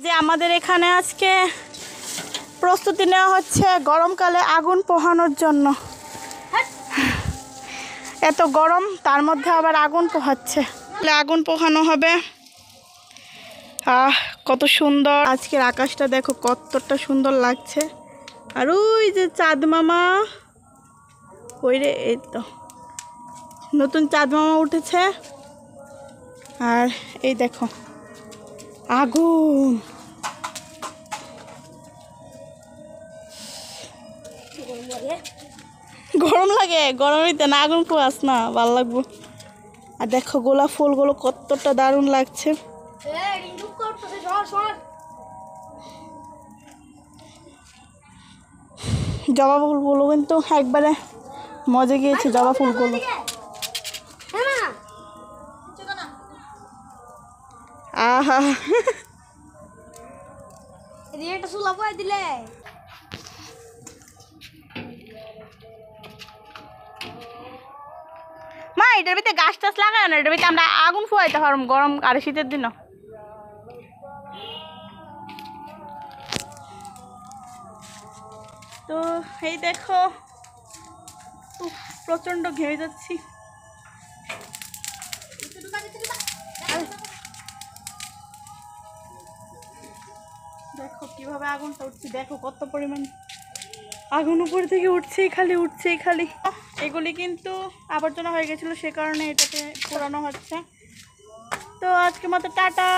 যে আমাদের এখানে আজকে প্রস্তুতি নেওয়া হচ্ছে গরমকালে আগুন পোহানোর জন্য। এত গরম তার মধ্যে আবার আগুন পোহাচ্ছে, আগুন পোহানো হবে। কত সুন্দর আজকের আকাশটা দেখো, কতটা সুন্দর লাগছে। আর ওই যে চাঁদ মামা, ওই রে, এই তো নতুন চাঁদ মামা উঠেছে। আর এই দেখো আগুন, গরম লাগে, গরমইতে না আগুন পোয়াস না, ভালো লাগবো। আর দেখো গোলাপ ফুলগুলো কতটা দারুণ লাগছে। জবা ফুলগুলো কিন্তু একবারে মজা গিয়েছে, জবা ফুলগুলো। আহা দিলে মা, এটার ভিতরে গাছ টাছ লাগায় না, এটার ভিতরে আমরা আগুন ফুয়াইতে পারব গরম আর শীতের দিনও। তো এই দেখো প্রচন্ড ঘেমে যাচ্ছি। দেখো কিভাবে আগুনটা উঠছে, দেখো কত পরিমাণ আগুন উপর থেকে উঠছেই খালি। এগুলি কিন্তু আবর্জনা হয়ে গেছিলো, সে কারণে এটাকে পোড়ানো হচ্ছে। তো আজকে মতো টাটা।